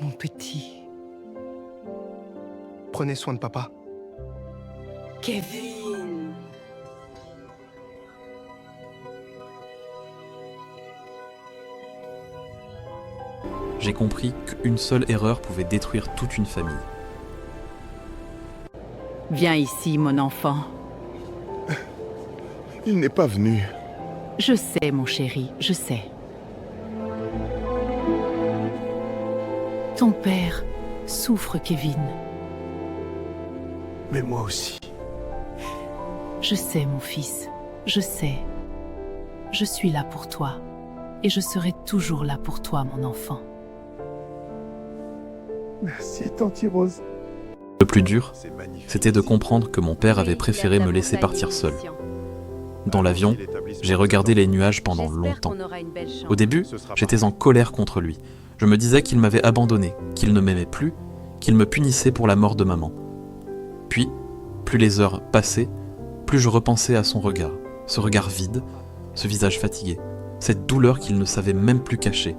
Mon petit Prenez soin de papa. Kevin. J'ai compris qu'une seule erreur pouvait détruire toute une famille. Viens ici, mon enfant. Il n'est pas venu. Je sais, mon chéri, je sais. Ton père souffre, Kevin. Mais moi aussi. Je sais, mon fils, je sais. Je suis là pour toi. Et je serai toujours là pour toi, mon enfant. Merci, Tanti Rose. Le plus dur, C'est magnifique. c'était de comprendre que mon père avait préféré me laisser partir seul. Dans l'avion, j'ai regardé les nuages pendant longtemps. Au début, j'étais en colère contre lui. Je me disais qu'il m'avait abandonné, qu'il ne m'aimait plus, qu'il me punissait pour la mort de maman. Puis, plus les heures passaient, plus je repensais à son regard, ce regard vide, ce visage fatigué, cette douleur qu'il ne savait même plus cacher.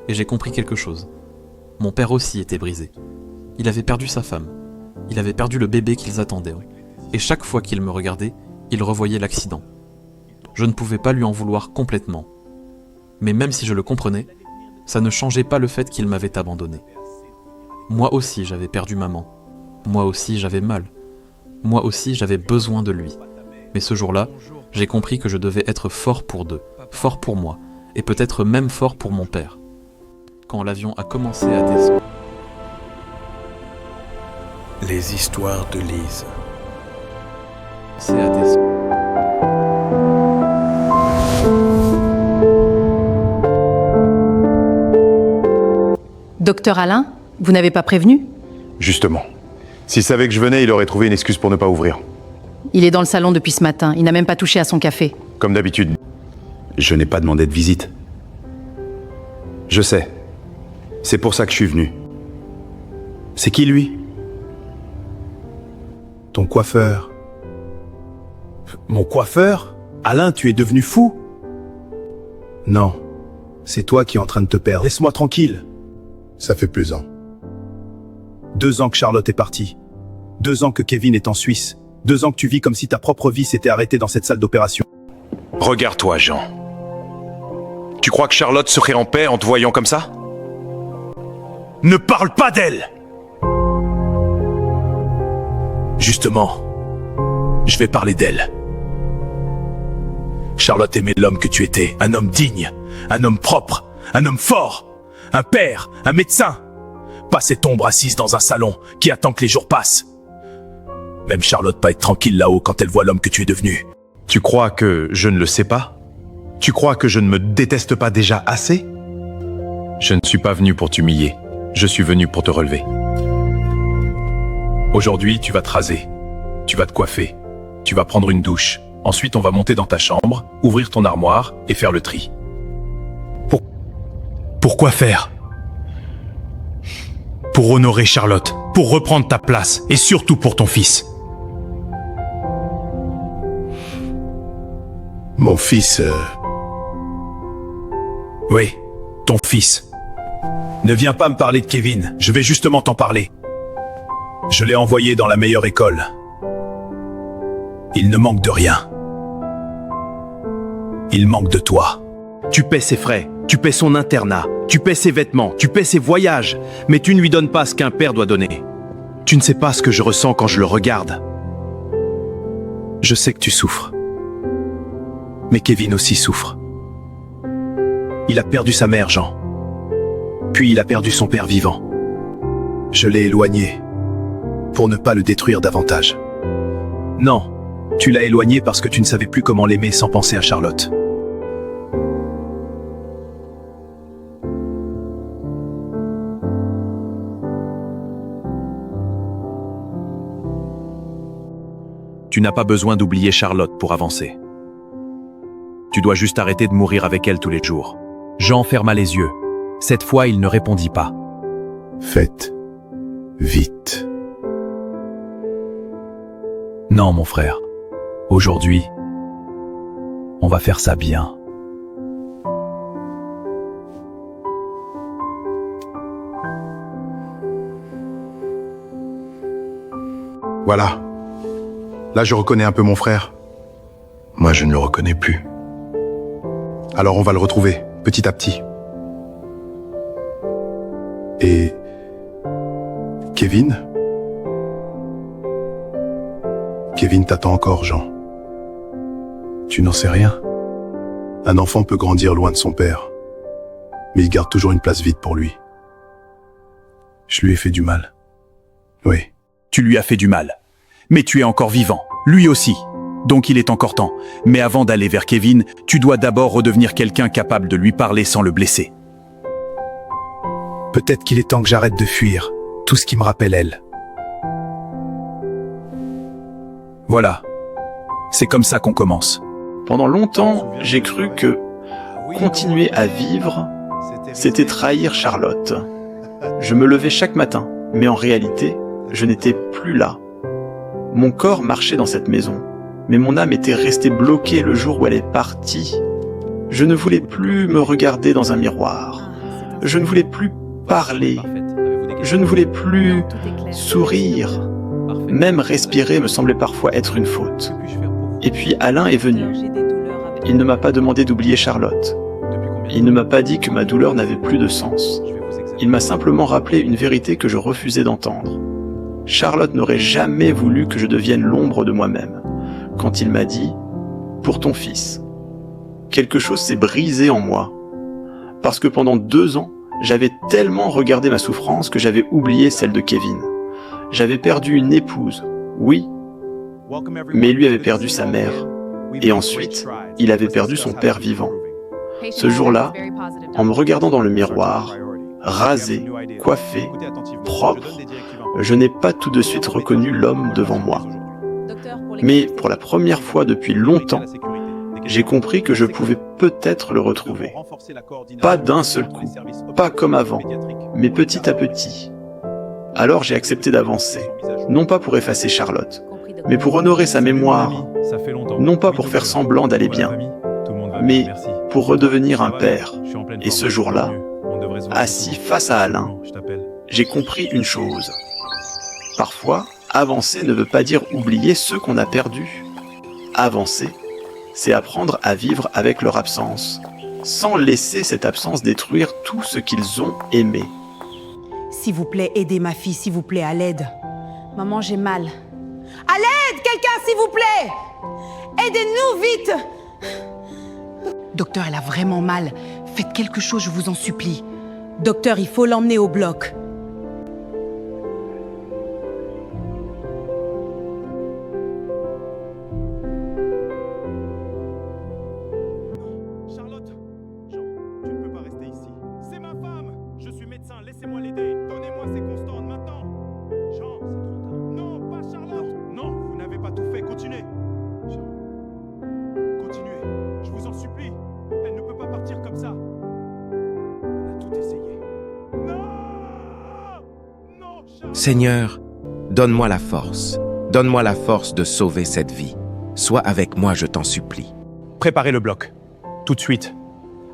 Et j'ai compris quelque chose. Mon père aussi était brisé. Il avait perdu sa femme. Il avait perdu le bébé qu'ils attendaient. Et chaque fois qu'il me regardait, il revoyait l'accident. Je ne pouvais pas lui en vouloir complètement. Mais même si je le comprenais, ça ne changeait pas le fait qu'il m'avait abandonné. Moi aussi j'avais perdu maman. Moi aussi j'avais mal. Moi aussi j'avais besoin de lui. Mais ce jour-là, j'ai compris que je devais être fort pour deux, fort pour moi, et peut-être même fort pour mon père. Quand l'avion a commencé à descendre, Les histoires de Lise. Docteur Alain, vous n'avez pas prévenu? Justement. S'il savait que je venais, il aurait trouvé une excuse pour ne pas ouvrir. Il est dans le salon depuis ce matin, il n'a même pas touché à son café. Comme d'habitude. Je n'ai pas demandé de visite. Je sais. C'est pour ça que je suis venu. C'est qui lui? Ton coiffeur. Mon coiffeur? Alain, tu es devenu fou? Non. C'est toi qui es en train de te perdre. Laisse-moi tranquille. Ça fait plus ans. 2 ans que Charlotte est partie. 2 ans que Kevin est en Suisse. 2 ans que tu vis comme si ta propre vie s'était arrêtée dans cette salle d'opération. Regarde-toi, Jean. Tu crois que Charlotte serait en paix en te voyant comme ça? Ne parle pas d'elle! Justement, je vais parler d'elle. Charlotte aimait l'homme que tu étais, un homme digne, un homme propre, un homme fort, un père, un médecin. Pas cette ombre assise dans un salon qui attend que les jours passent. Même Charlotte pas être tranquille là-haut quand elle voit l'homme que tu es devenu. Tu crois que je ne le sais pas? Tu crois que je ne me déteste pas déjà assez? Je ne suis pas venu pour t'humilier. Je suis venu pour te relever. Aujourd'hui, tu vas te raser, tu vas te coiffer, tu vas prendre une douche. Ensuite, on va monter dans ta chambre, ouvrir ton armoire et faire le tri. Pourquoi faire? Pour honorer Charlotte, pour reprendre ta place, et surtout pour ton fils. Mon fils... Oui, ton fils. Ne viens pas me parler de Kevin, je vais justement t'en parler. Je l'ai envoyé dans la meilleure école. Il ne manque de rien. Il manque de toi. Tu paies ses frais, tu paies son internat, tu paies ses vêtements, tu paies ses voyages, mais tu ne lui donnes pas ce qu'un père doit donner. Tu ne sais pas ce que je ressens quand je le regarde. Je sais que tu souffres. Mais Kevin aussi souffre. Il a perdu sa mère, Jean. Puis il a perdu son père vivant. Je l'ai éloigné pour ne pas le détruire davantage. Non, tu l'as éloigné parce que tu ne savais plus comment l'aimer sans penser à Charlotte. Tu n'as pas besoin d'oublier Charlotte pour avancer. Tu dois juste arrêter de mourir avec elle tous les jours. Jean ferma les yeux. Cette fois, il ne répondit pas. Faites vite. Non, mon frère. Aujourd'hui, on va faire ça bien. Voilà. Là, je reconnais un peu mon frère. Moi, je ne le reconnais plus. Alors, on va le retrouver, petit à petit. Et... Kevin? Kevin t'attend encore, Jean. Tu n'en sais rien. Un enfant peut grandir loin de son père, mais il garde toujours une place vide pour lui. Je lui ai fait du mal. Oui. Tu lui as fait du mal. Mais tu es encore vivant, lui aussi. Donc il est encore temps. Mais avant d'aller vers Kevin, tu dois d'abord redevenir quelqu'un capable de lui parler sans le blesser. Peut-être qu'il est temps que j'arrête de fuir tout ce qui me rappelle elle. Voilà. C'est comme ça qu'on commence. Pendant longtemps, j'ai cru que continuer à vivre, c'était trahir Charlotte. Je me levais chaque matin, mais en réalité, je n'étais plus là. Mon corps marchait dans cette maison, mais mon âme était restée bloquée le jour où elle est partie. Je ne voulais plus me regarder dans un miroir. Je ne voulais plus parler. Je ne voulais plus sourire. Même respirer me semblait parfois être une faute. Et puis Alain est venu. Il ne m'a pas demandé d'oublier Charlotte. Il ne m'a pas dit que ma douleur n'avait plus de sens. Il m'a simplement rappelé une vérité que je refusais d'entendre. Charlotte n'aurait jamais voulu que je devienne l'ombre de moi-même. Quand il m'a dit « Pour ton fils », quelque chose s'est brisé en moi. Parce que pendant 2 ans, j'avais tellement regardé ma souffrance que j'avais oublié celle de Kevin. J'avais perdu une épouse, oui, mais lui avait perdu sa mère. Et ensuite, il avait perdu son père vivant. Ce jour-là, en me regardant dans le miroir, rasé, coiffé, propre, je n'ai pas tout de suite reconnu l'homme devant moi. Mais pour la première fois depuis longtemps, j'ai compris que je pouvais peut-être le retrouver. Pas d'un seul coup, pas comme avant, mais petit à petit. Alors j'ai accepté d'avancer, non pas pour effacer Charlotte, mais pour honorer sa mémoire, non pas pour faire semblant d'aller bien, mais pour redevenir un père. Et ce jour-là, assis face à Alain, j'ai compris une chose. Parfois, avancer ne veut pas dire oublier ceux qu'on a perdus. Avancer, c'est apprendre à vivre avec leur absence, sans laisser cette absence détruire tout ce qu'ils ont aimé. S'il vous plaît, aidez ma fille, s'il vous plaît, à l'aide. Maman, j'ai mal. À l'aide, quelqu'un, s'il vous plaît! Aidez-nous, vite! Docteur, elle a vraiment mal. Faites quelque chose, je vous en supplie. Docteur, il faut l'emmener au bloc. Charlotte! Jean, tu ne peux pas rester ici. C'est ma femme! Je suis médecin, laissez-moi l'aider. Donnez-moi ces constantes maintenant. Jean, c'est trop tard. Non, pas Charlotte! Non, vous n'avez pas tout fait. Continuez. Jean, continuez. Je vous en supplie. Elle ne peut pas partir comme ça. On a tout essayé. Non! Non, Charlotte! Seigneur, donne-moi la force. Donne-moi la force de sauver cette vie. Sois avec moi, je t'en supplie. Préparez le bloc. Tout de suite.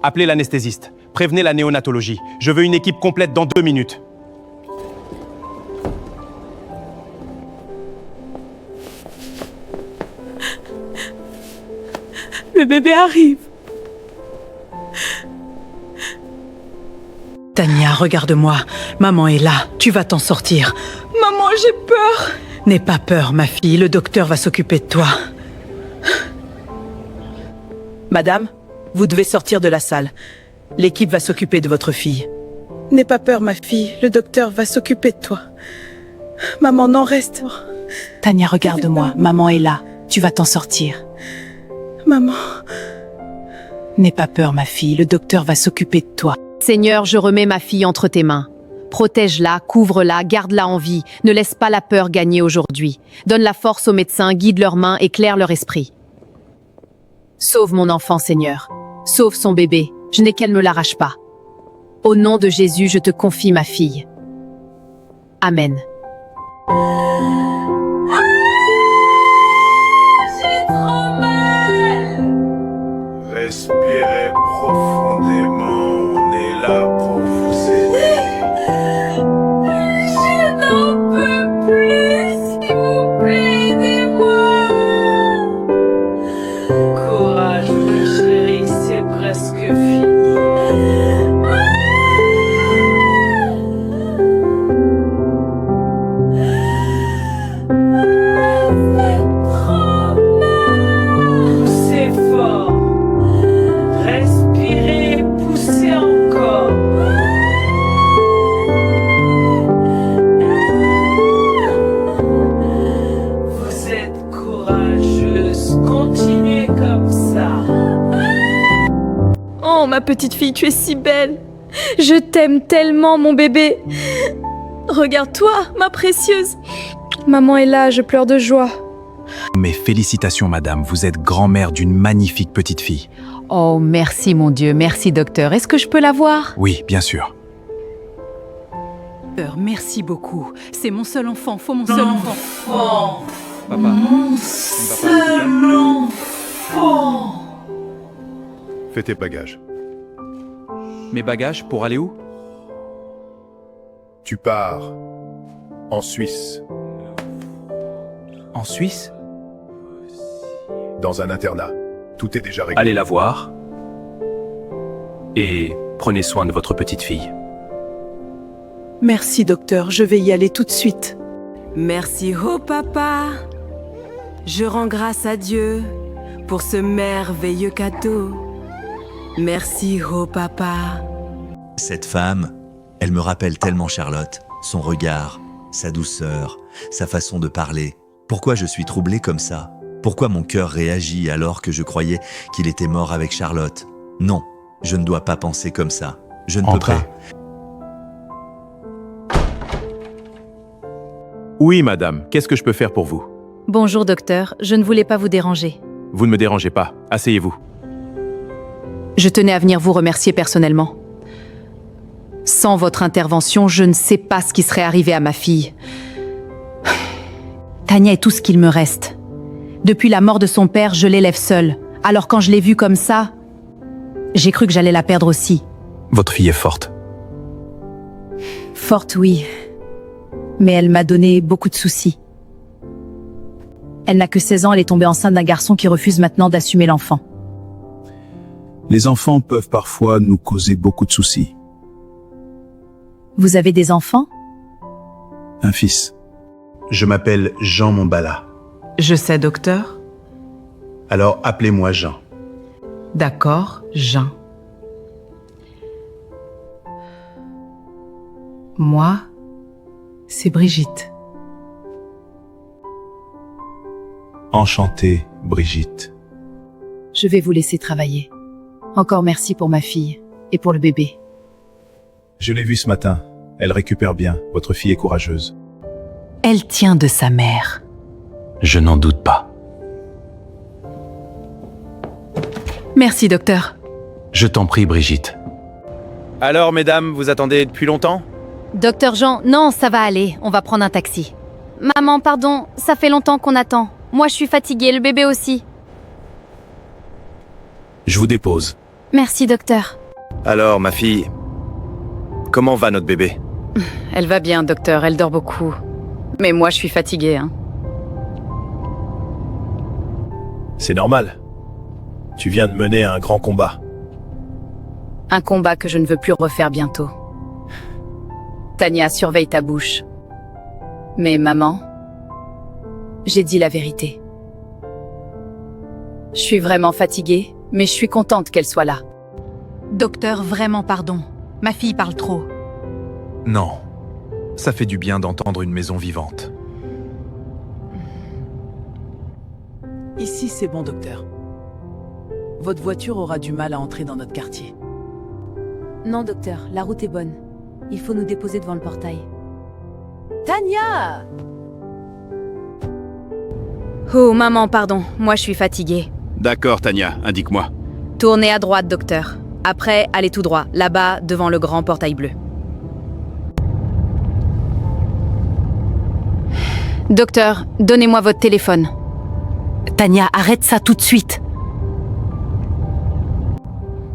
Appelez l'anesthésiste. Prévenez la néonatologie. Je veux une équipe complète dans 2 minutes. Le bébé arrive. Tania, regarde-moi. Maman est là. Tu vas t'en sortir. Maman, j'ai peur. N'aie pas peur, ma fille. Le docteur va s'occuper de toi. Madame, vous devez sortir de la salle. L'équipe va s'occuper de votre fille. N'aie pas peur, ma fille. Le docteur va s'occuper de toi. Maman, non, reste. Tania, regarde-moi. Maman est là. Tu vas t'en sortir. Maman. N'aie pas peur, ma fille. Le docteur va s'occuper de toi. Seigneur, je remets ma fille entre tes mains. Protège-la, couvre-la, garde-la en vie. Ne laisse pas la peur gagner aujourd'hui. Donne la force aux médecins, guide leurs mains, éclaire leur esprit. Sauve mon enfant, Seigneur. Sauve son bébé. Je n'ai qu'elle ne l'arrache pas. Au nom de Jésus, je te confie ma fille. Amen. Respirez profondément, on est là pour vous aider. Je n'en peux plus, s'il vous plaît. petite fille, tu es si belle. Je t'aime tellement, mon bébé. Regarde-toi, ma précieuse. Maman est là, je pleure de joie. Mes félicitations, madame, vous êtes grand-mère d'une magnifique petite fille. Oh, merci mon Dieu, merci docteur. Est-ce que je peux la voir? Oui, bien sûr. Merci beaucoup. C'est mon seul enfant, faut mon seul enfant. Papa. Mon seul enfant. Fais tes bagages. Mes bagages pour aller où? Tu pars en Suisse, En Suisse? dans un internat. Tout est déjà réglé. Allez la voir. Et prenez soin de votre petite fille. Merci, docteur, je vais y aller tout de suite. Merci, oh papa. Je rends grâce à Dieu pour ce merveilleux cadeau. Merci, oh papa. Cette femme, elle me rappelle tellement Charlotte, son regard, sa douceur, sa façon de parler. Pourquoi je suis troublé comme ça? Pourquoi mon cœur réagit alors que je croyais qu'il était mort avec Charlotte? Non, je ne dois pas penser comme ça. Je ne peux Entrez. pas. Oui, madame. Qu'est-ce que je peux faire pour vous? Bonjour docteur, je ne voulais pas vous déranger. Vous ne me dérangez pas. Asseyez-vous. Je tenais à venir vous remercier personnellement. Sans votre intervention, je ne sais pas ce qui serait arrivé à ma fille. Tania est tout ce qu'il me reste. Depuis la mort de son père, je l'élève seule. Alors quand je l'ai vue comme ça, j'ai cru que j'allais la perdre aussi. Votre fille est forte. Forte, oui. Mais elle m'a donné beaucoup de soucis. Elle n'a que 16 ans, elle est tombée enceinte d'un garçon qui refuse maintenant d'assumer l'enfant. Les enfants peuvent parfois nous causer beaucoup de soucis. Vous avez des enfants? Un fils. Je m'appelle Jean Montbala. Je sais, docteur. Alors appelez-moi Jean. D'accord, Jean. Moi, c'est Brigitte. Enchanté, Brigitte. Je vais vous laisser travailler. Encore merci pour ma fille et pour le bébé. Je l'ai vue ce matin. Elle récupère bien. Votre fille est courageuse. Elle tient de sa mère. Je n'en doute pas. Merci, docteur. Je t'en prie, Brigitte. Alors, mesdames, vous attendez depuis longtemps? Docteur Jean, non, ça va aller. On va prendre un taxi. Maman, pardon, ça fait longtemps qu'on attend. Moi, je suis fatiguée, le bébé aussi. Je vous dépose. Merci, docteur. Alors, ma fille, comment va notre bébé? Elle va bien, docteur, elle dort beaucoup. Mais moi, je suis fatiguée, hein. C'est normal. Tu viens de mener un grand combat. Un combat que je ne veux plus refaire bientôt. Tania, surveille ta bouche. Mais maman, j'ai dit la vérité. Je suis vraiment fatiguée, mais je suis contente qu'elle soit là. Docteur, vraiment pardon. Ma fille parle trop. Non. Ça fait du bien d'entendre une maison vivante. Ici, c'est bon, docteur. Votre voiture aura du mal à entrer dans notre quartier. Non, docteur, la route est bonne. Il faut nous déposer devant le portail. Tania! Oh, maman, pardon. Moi, je suis fatiguée. D'accord, Tania, indique-moi. Tournez à droite, docteur. Après, allez tout droit, là-bas, devant le grand portail bleu. Docteur, donnez-moi votre téléphone. Tania, arrête ça tout de suite.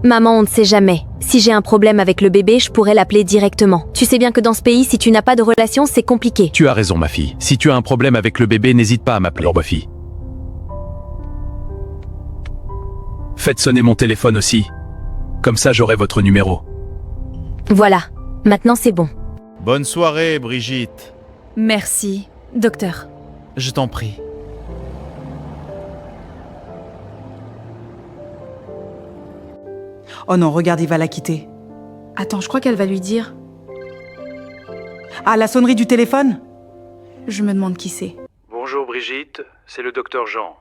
Maman, on ne sait jamais. Si j'ai un problème avec le bébé, je pourrais l'appeler directement. Tu sais bien que dans ce pays, si tu n'as pas de relation, c'est compliqué. Tu as raison, ma fille. Si tu as un problème avec le bébé, n'hésite pas à m'appeler. Alors, ma fille. Faites sonner mon téléphone aussi. Comme ça, j'aurai votre numéro. Voilà. Maintenant, c'est bon. Bonne soirée, Brigitte. Merci, docteur. Je t'en prie. Oh non, regarde, il va la quitter. Attends, je crois qu'elle va lui dire. Ah, la sonnerie du téléphone? Je me demande qui c'est. Bonjour Brigitte, c'est le docteur Jean.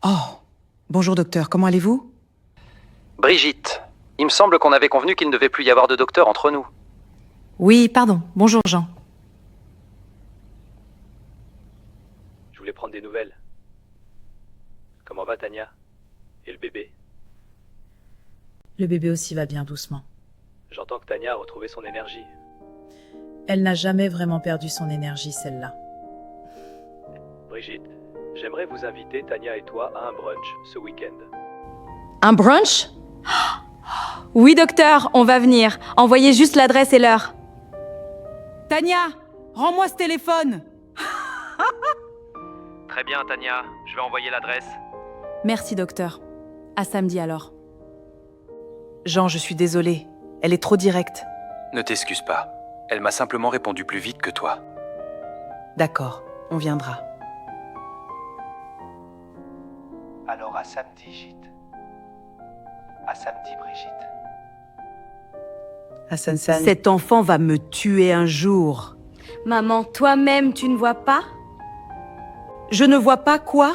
Oh, bonjour docteur, comment allez-vous? Brigitte, il me semble qu'on avait convenu qu'il ne devait plus y avoir de docteur entre nous. Oui, pardon. Bonjour Jean. Je voulais prendre des nouvelles. Comment va Tania? Et le bébé? Le bébé aussi va bien doucement. J'entends que Tania a retrouvé son énergie. Elle n'a jamais vraiment perdu son énergie, celle-là. Brigitte, j'aimerais vous inviter, Tania et toi, à un brunch ce week-end. Un brunch? Oui, docteur, on va venir. Envoyez juste l'adresse et l'heure. Tania, rends-moi ce téléphone. Très bien, Tania. Je vais envoyer l'adresse. Merci, docteur. À samedi alors. Jean, je suis désolée. Elle est trop directe. Ne t'excuse pas. Elle m'a simplement répondu plus vite que toi. D'accord, on viendra. Alors à samedi, Gite. À samedi, Brigitte. Hassan San. Cet enfant va me tuer un jour. Maman, toi-même, tu ne vois pas? Je ne vois pas quoi?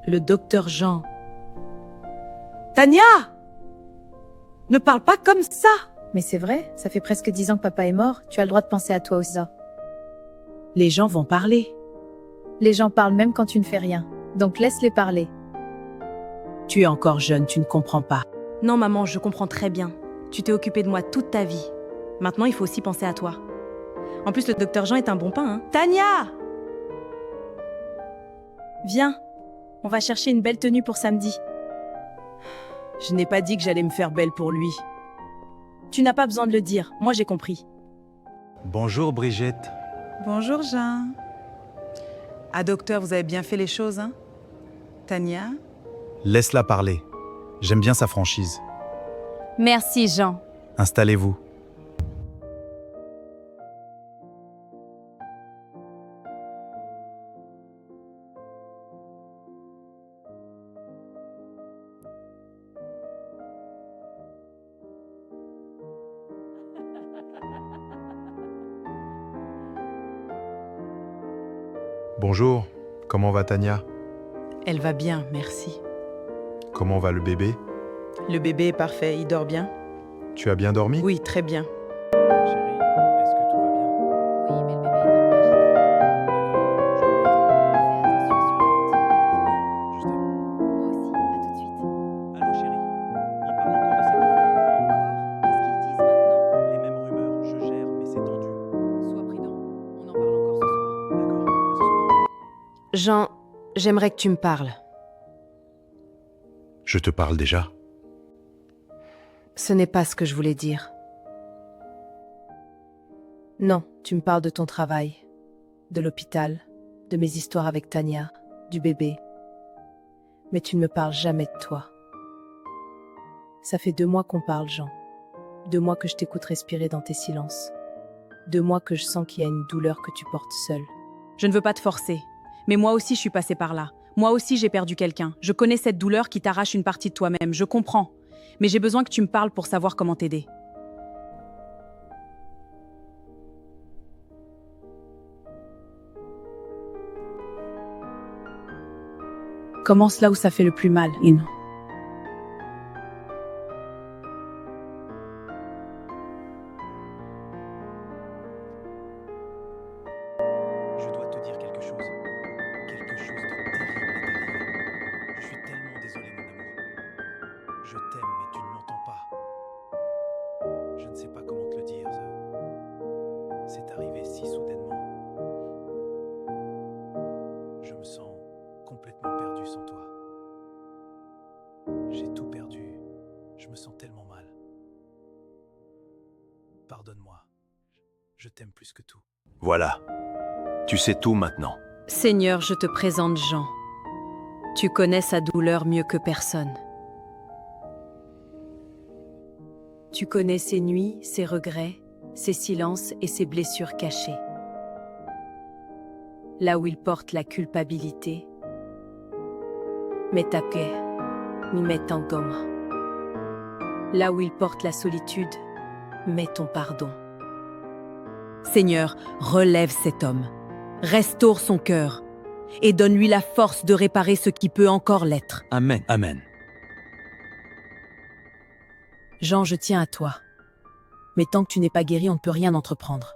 Le docteur Jean. Tania! Ne parle pas comme ça! Mais c'est vrai, ça fait presque 10 ans que papa est mort, tu as le droit de penser à toi aussi. Les gens vont parler. Les gens parlent même quand tu ne fais rien, donc laisse-les parler. Tu es encore jeune, tu ne comprends pas. Non, maman, je comprends très bien. Tu t'es occupée de moi toute ta vie. Maintenant, il faut aussi penser à toi. En plus, le docteur Jean est un bon pain, hein. Tania! Viens, on va chercher une belle tenue pour samedi. Je n'ai pas dit que j'allais me faire belle pour lui. Tu n'as pas besoin de le dire, moi j'ai compris. Bonjour Brigitte. Bonjour Jean. Ah docteur, vous avez bien fait les choses, hein? Tania? Laisse-la parler. J'aime bien sa franchise. Merci Jean. Installez-vous. Bonjour, comment va Tania? Elle va bien, merci. Comment va le bébé? Le bébé est parfait, il dort bien? Tu as bien dormi? Oui, très bien. Chérie, est-ce que tout va bien? Oui, mais le bébé est un peu agité. Fais attention sur la route. Je t'aime. Moi aussi, à tout de suite. Allô chérie, ils parlent encore de cette affaire. Qu'est-ce qu'ils disent maintenant? Les mêmes rumeurs, je gère, mais c'est tendu. Sois prudent, on en parle encore ce soir. D'accord, à ce soir. Jean, j'aimerais que tu me parles. Je te parle déjà. Ce n'est pas ce que je voulais dire. Non, tu me parles de ton travail, de l'hôpital, de mes histoires avec Tania, du bébé. Mais tu ne me parles jamais de toi. Ça fait 2 mois qu'on parle, Jean. 2 mois que je t'écoute respirer dans tes silences. 2 mois que je sens qu'il y a une douleur que tu portes seule. Je ne veux pas te forcer, mais moi aussi je suis passée par là. Moi aussi j'ai perdu quelqu'un. Je connais cette douleur qui t'arrache une partie de toi-même, je comprends. Mais j'ai besoin que tu me parles pour savoir comment t'aider. Commence là où ça fait le plus mal, In. Je dois te dire quelque chose. Quelque chose de terrible est arrivé. Je suis tellement désolé, mon amour. Je t'aime, mais tu ne m'entends pas. Je ne sais pas comment te le dire. C'est arrivé si soudainement. Je me sens complètement perdu sans toi. J'ai tout perdu. Je me sens tellement mal. Pardonne-moi. Je t'aime plus que tout. Voilà. Tu sais tout maintenant. Seigneur, je te présente Jean. Tu connais sa douleur mieux que personne. Tu connais ses nuits, ses regrets, ses silences et ses blessures cachées. Là où il porte la culpabilité, metake, mi metangoma. Là où il porte la solitude, mets ton pardon. Seigneur, relève cet homme. Restaure son cœur. et donne-lui la force de réparer ce qui peut encore l'être. Amen. Amen. Jean, je tiens à toi. Mais tant que tu n'es pas guéri, on ne peut rien entreprendre.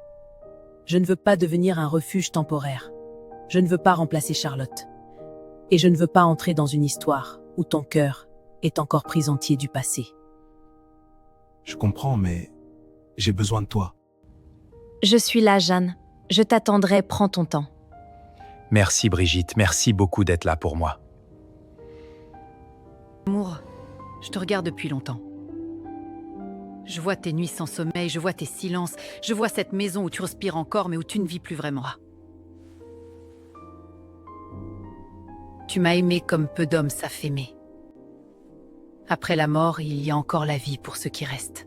Je ne veux pas devenir un refuge temporaire. Je ne veux pas remplacer Charlotte. Et je ne veux pas entrer dans une histoire où ton cœur est encore prisonnier du passé. Je comprends, mais j'ai besoin de toi. Je suis là, Jeanne. Je t'attendrai, prends ton temps. Merci Brigitte, merci beaucoup d'être là pour moi. Amour, je te regarde depuis longtemps. Je vois tes nuits sans sommeil, je vois tes silences, je vois cette maison où tu respires encore mais où tu ne vis plus vraiment. Tu m'as aimé comme peu d'hommes savent aimer. Après la mort, il y a encore la vie pour ceux qui restent.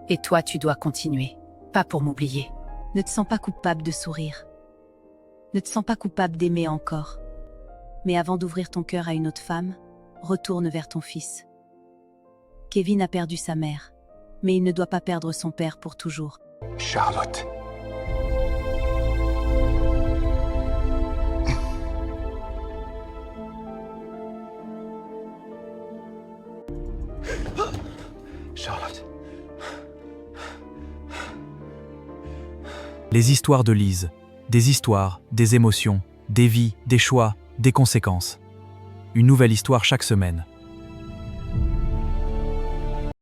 Et toi, tu dois continuer, pas pour m'oublier. Ne te sens pas coupable de sourire. Ne te sens pas coupable d'aimer encore. Mais avant d'ouvrir ton cœur à une autre femme, retourne vers ton fils. Kevin a perdu sa mère, mais il ne doit pas perdre son père pour toujours. Charlotte. Charlotte. Les histoires de Lise. Des histoires, des émotions, des vies, des choix, des conséquences. Une nouvelle histoire chaque semaine.